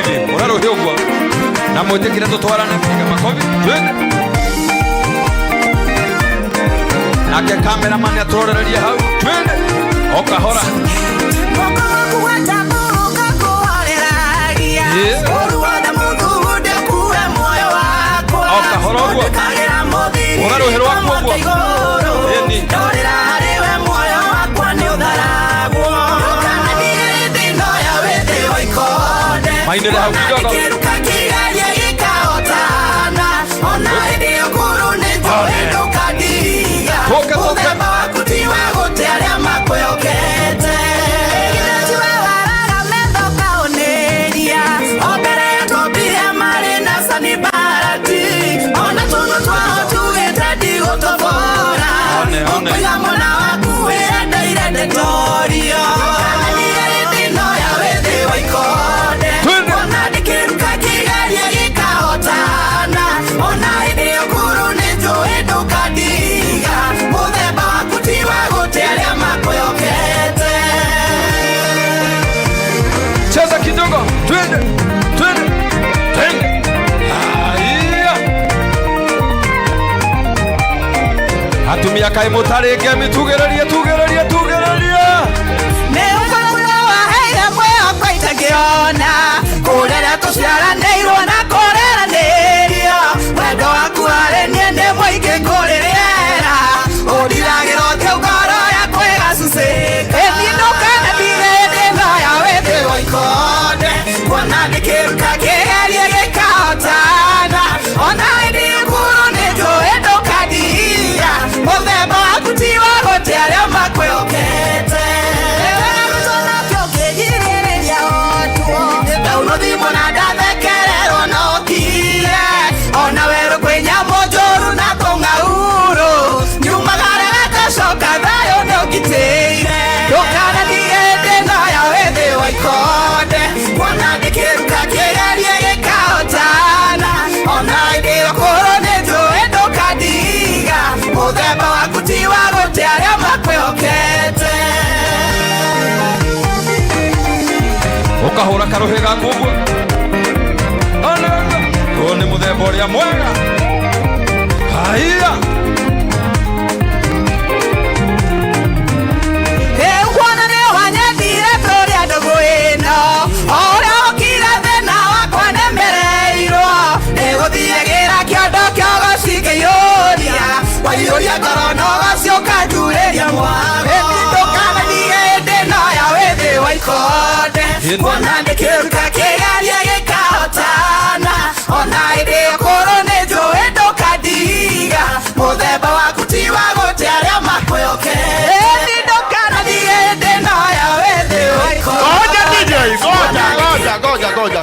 hivi. Unaruhiogwa. Na moja kila tutwarane piga makofi. Twende. Nake cameraman atororeria hau. Twende. Okahora. Okahorogwa. Unaruhirwa kwogwa. Yeni. Mainere hau kidogo. Cheza kidogo, twende, twende, twende. Haya. Atumia kai mutarege mitugereria tugereria. Neumba wa heya mwe akwaita giona. Kurera tusiara neiro na korera nerio. Wendo waku are niende moige korera. Odiragero teugoro ya kwega suse. Ethino kana direde no ya wete oikode. Wana dikiruka kegeria gekaotana. Ona idi kuru nejo edo kadia. Muthemba waku ti wa gotearia makwe okete. Ona wero kwenya mojoru na kongauro. Nyumagara gatashoka thayo ndogiteire. Ndukana diende no ya wethe waikode. Wana dikiruka kigeria gikaotana. Ona indi okoro nejo endo kadiga. Muthemba waku ti wa gotearia makwe okete. Ukahura karuhe gakugwa. Ni muthemba uria mwega. Haya. Eukwana ni wanyendire turia ndugu ino. Oria ukira thina wakwa nemereirwo. Niguthiagira kiondo kiogo cingĩiyũria. Waiyũria ngoro no gacioka njurĩria mwago. Ndũkana hĩndĩ no ya wĩthĩ wa ikonde. Ona ndĩkĩruka kĩgeria gĩkahotana. Ona hĩndĩ ũkũrũ nĩ njũĩ ndũkandiga. Mũthemba waku ti wa gũte arĩa makwĩhokete. Ndũkana hĩndĩ no ya wĩthĩ wa ikonde.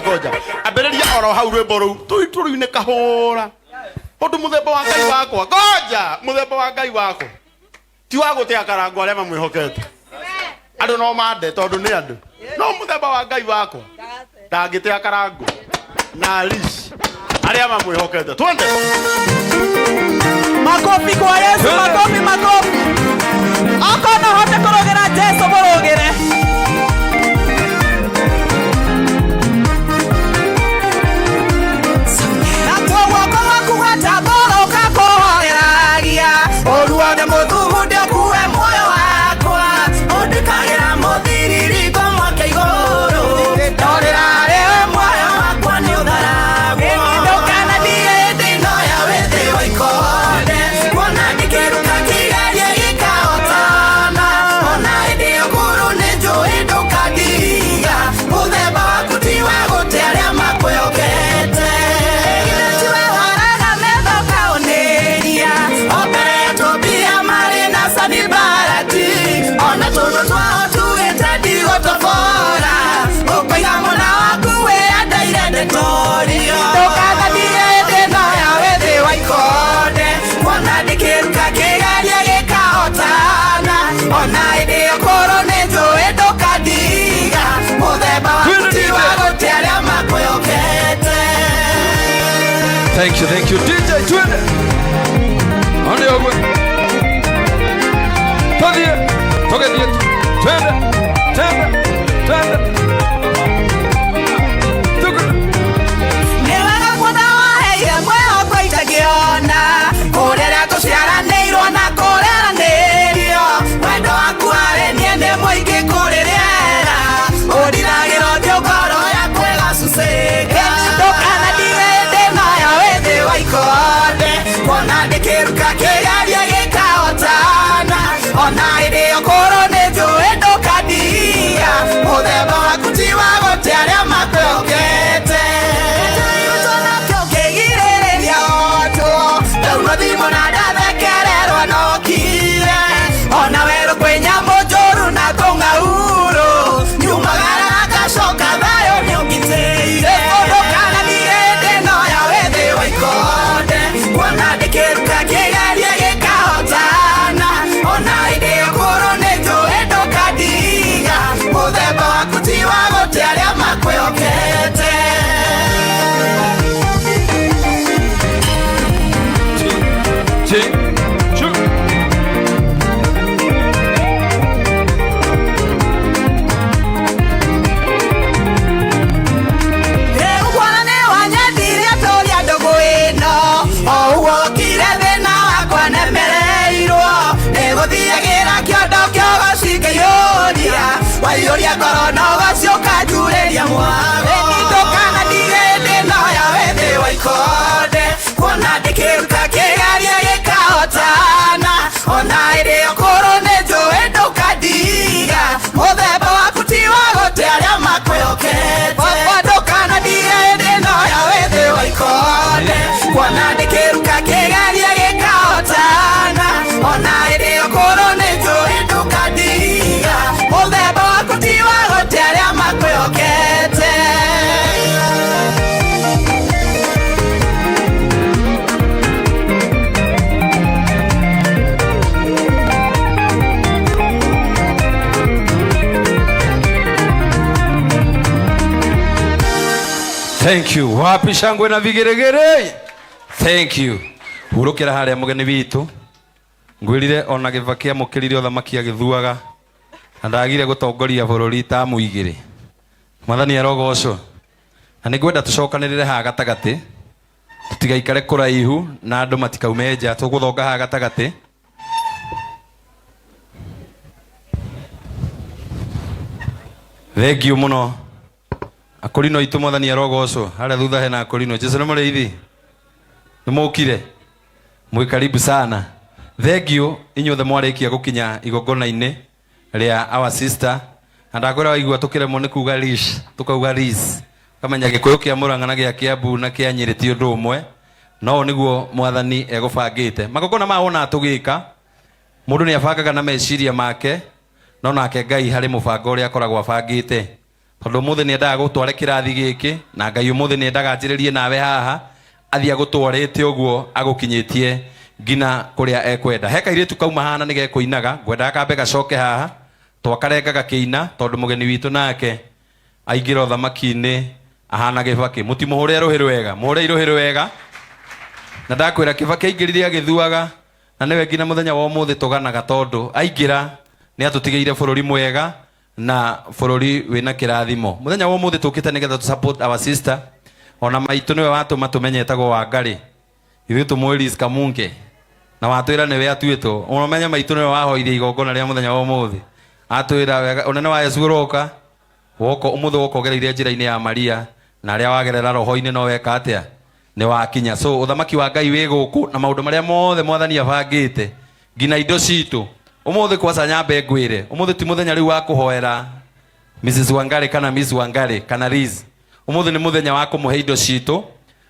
Goja. Ambĩrĩria oro hau rwĩmbo rũu. Tũruine kahũra. Mũndũ mũthemba wa Ngai wakwa. Goja, mũthemba wa Ngai wakwa. Ti wa gũte akarango arĩa mamwĩhokete. Andũ no mande tondũ nĩ andũ. No mũthemba wa Ngai wakwa. Ndangĩte akarango. Na Alice. Arĩa mamwĩhokete. Twende. Makofi kwa Yesu, makofi. Oko no hote kũrũgĩra Jesu mũrũgĩre. Oruade muthuhude kuwe moyo wakwa. Ondikagira muthiriri komwa keiguru. Ndorera rewe moyo wakwa ni utharagwo. Ndukana diende no ya wethe wa ikonde. Wana ndikiruka kigeria gikaotana. Ona hĩndĩ ũkũrũ nĩ njũĩ ndũkandiga. Mũthemba waku ti wa gũte arĩa makwĩhokete. Tiwe waraga metho kaũnĩria. Ona tunu twao tugĩte gũtobora. Ũkũiga mũna waku wĩendeire ndĩtorio. Ndũkathathie hĩndĩ no ya wĩthĩ wa ikonde. Kuona ndĩkĩruka kĩgeria gĩkahotana. Ona hĩndĩ ũkũrũ nĩ njũĩ ndũkandiga. Mũthemba waku ti wa gũte arĩa makwĩhokete. Thank you DJ twende. Oni ogwe. Twende. Twende. cia mwago nindokana ndigende noya wethe wa ikonde kuona ndikiruta kigaria gikahotana ona iri okuru ninjuwi ndukadiga muthemba waku ti wa gute aria makwihokete ndukana ndigende noya wethe wa ikonde kuona ndikiruta kigaria gikahotana ona iri okuru ninjuwi ndukadiga muthemba waku ti wa gute aria makwihokete. Thank you. Wapi shangwe na vigeregere? Thank you. Hurukira haria mugeni witu. Ngwirire ona givakia mukirire othamaki agithuaga. Na ndagire gutongoria bururi ta muigire. Mwathani arogocwo. Na ningwenda tucokanirire ha gatagati. Tutigaikare kuraihu na andu matikaume nja tuguthonga ha gatagati. Thank you muno. Akorino itu mwathani arogocwo haria thutha hena akorino Jesu ni muriithi ni mukire mwi karibu sana. Thank you inyuothe mwarikia gukinya igongona-ini ria our sister andakwira waigua tukiremwo ni kuga rish tukauga ris kamenya gikuyu kia Murang'a na gia Kiambu na kia Nyeri ti undu umwe no niguo mwathani egubangite magongona ma wona tugika mundu ni abangaga na meciria make no nake Ngai hari mubango uria akoragwo abangite tondu muthe ni endaga gutware kirathi giki na Ngai umuthe ni endaga njiririe nawe haha athia gutwarite uguo agukinyitie ngina kuria ekwenda heka iritu kauma hana ni gekuinaga ngwenda kambe gacoke haha twakarengaga kiina tondu mugeni witu nake aingira othamaki-ini ahana gibaki mutimuhure ruhiru wega muhure iruhiru wega na ndakwira kibaki aingirire agithuaga na niwe ngina muthenya wa umuthi tuganaga tondu aingira ni atutigeire bururi mwega na bururi wina kirathimo muthenya wa umuthi tukite nigetha tu support our sister ona maitu niwe watu matumenyetagwo Wangari ithu tumwiri Kamunge na watwira niwe atuitwo unamenya maitu niwe wahoire igongona ria muthenya wa umuthi atwira wega unene wa Yesu roka woko umuthi wokogereire njira-ini ya Maria na aria wagerera roho-ini no weka atia ni wakinya so uthamaki wa Ngai wi guku na maundu maria mothe mwathani abangite ngina indo citu umuthi kwaca nyambe ngwire umuthi ti muthenya riu wa kuhoera Mrs Wangari kana Miss Wangari kana Liz umuthi ni muthenya wa kumuhe indo citu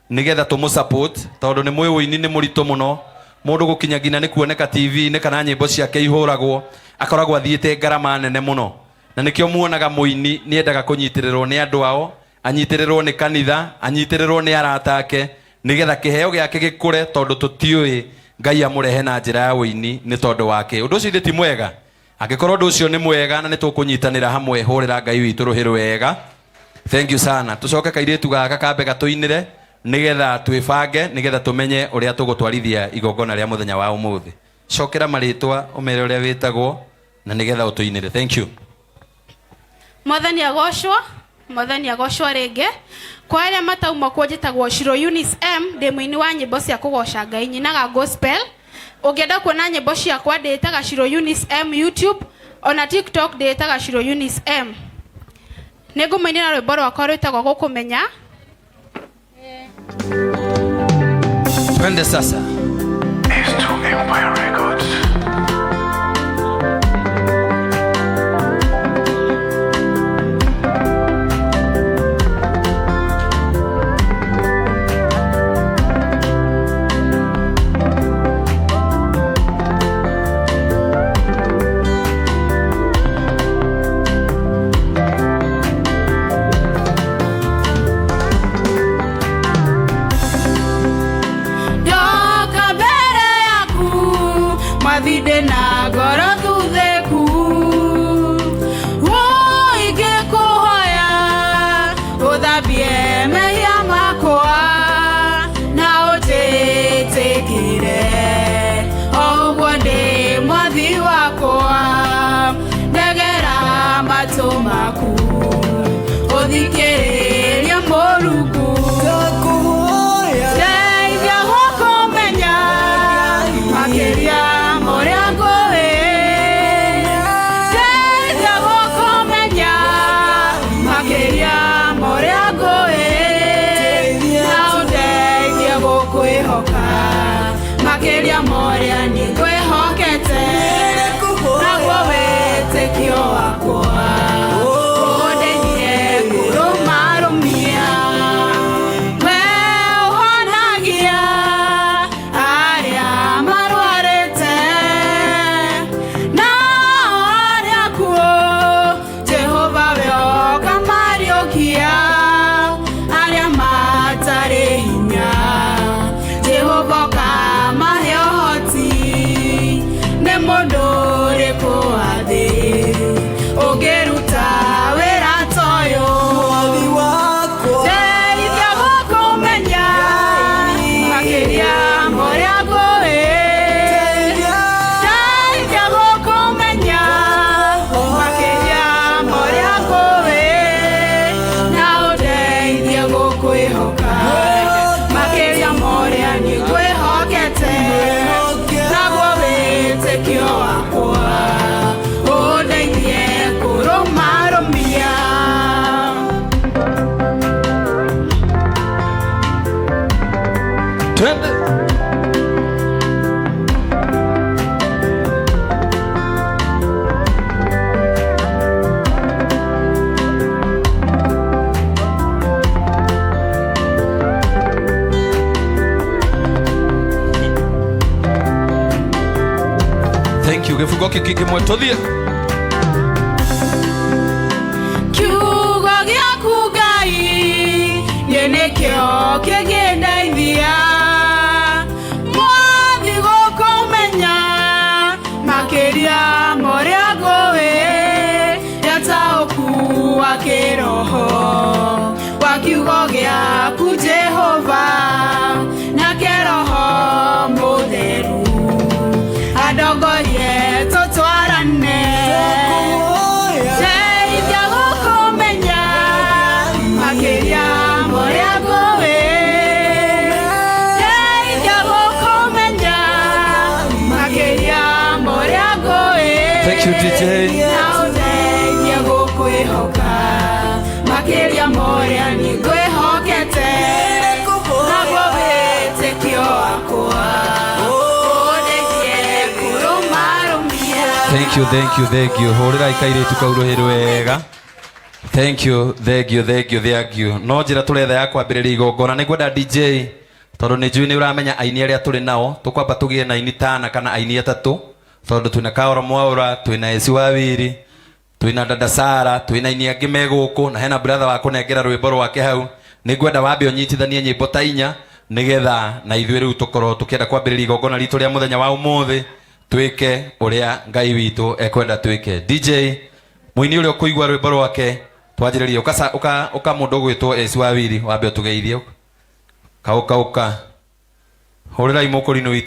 nigetha tumu support tondu ni mwi uini ni murito muno mundu gukinya ngina ni kuoneka TV ni kana nyimbo ciake ihuragwo akoragwo athiite ngarama nene muno na nikio muonaga muini ni endaga kunyitirirwo ni andu ao anyitirirwo ni kanitha anyitirirwo ni arata ake nigetha kiheo giake gikure tondu tutiui Ngai amurehe na njira ya uini ni tondu wake undu ucio ti mwega angikorwo undu ucio ni mwega na nitukunyitanira hamwe hurira Ngai witu ruhiru wega. Thank you sana tucoke kairitu gaka kambe gatuinire nigetha twibange nigetha tumenye uria tugutwarithia igongona ria muthenya wa umuthi cokera maritwa umere uria witagwo na nigetha utuinire. Thank you. Mwathani agocwo ringi kwa aria matauma kwa njitagwo Shiro Eunice M ndi muini wa nyimbo cia kugoca Ngai nyinaga gospel ungienda kuona nyimbo ciakwa nditaga Shiro Eunice M YouTube ona TikTok nditaga Shiro Eunice M nigumainira rwimbo rwakwa rwitagwo gukumenya. Twende sasa. S2 Empire Records. Vide na goro tutheku ingikuhoya uthabie mehia makwa na utitikire oguo ndi mwathi wakwa ndegera matu maku uthikiririe Mũrungu ndeithia gukumenya makiria yeah. makeria moria ni kwihokete naguo wĩtĩkio wakwa ũndeithie kũrũmarũmia we ũhonagia arĩa marwarĩte na arĩa akuũ Jehova we ũkamariũkia arĩa matarĩ hinya Jehova ũkamahe ũhoti nĩ mũndũ ũrĩkũ thĩ ũngĩruta wĩra ta ũyũ ndeithia gũkũmenya makĩria ma ũrĩa ngũĩ ndeithia gũkũmenya makĩria ma ũrĩa ngũĩ na ũndeithie gũkwĩhoka makĩria ma ũrĩa niĩ ngwĩhokete naguo wĩtĩkio wakwa ũndeithie kũrũmarũmia Twende. Thank you. Kifungo kiki kimwe tuthie. kiugo gĩaku Ngai nĩ nĩkĩo kĩngĩndeithia mwathi gũkũmenya makĩria ma ũrĩa ngũĩ yataũku wa kĩroho wa kiugo gĩaku Jehova nake Roho Mũtheru andongorie tũtwarane ndeithia gũkũmenya makĩria ma ũrĩa ngũĩ ndeithia gũkũmenya makĩria ma ũrĩa ngũĩ Thank you, DJ. na ũndeithie gũkwĩhoka makĩria ma ũrĩa niĩ ngwĩhokete naguo wĩtĩkio wakwa ũndeithie kũrũmarũmia Thank you, thank you, thank you. Hũrĩra ikairĩtu kauruhĩrũ wega. Thank you, thank you, thank you, thank you. No njĩra tũretha ya kwambĩrĩria igongona nĩ ngwenda DJ tondũ nĩ njũĩ nĩ ũramenya aini arĩa tũrĩ nao tũkwamba tũgĩe na aini tana kana aini atatũ tondũ twĩna Kaoro Mwaũra, twĩna Esi Wawiri, twĩna Dada Sara, twĩna aini angĩ me gũkũ na hena brother wa kũnengera rwĩmbo rwake hau. Nĩ ngwenda wambe ũnyitithanie nyĩmbo ta inya nĩgetha na ithuĩ rĩu tũkorwo tũkĩenda kwambĩrĩria igongona ritũ rĩa mũthenya wa ũmũthĩ twĩke ũrĩa Ngai witũ ekwenda twĩke. DJ mũini ũrĩa ũkũigua rwĩmbo rwake twanjĩrĩrie ũka mũndũ ũgwĩtwo Esi Wawiri wambe ũtũgeithie kauka hũrĩrai mũkũrinũ witũ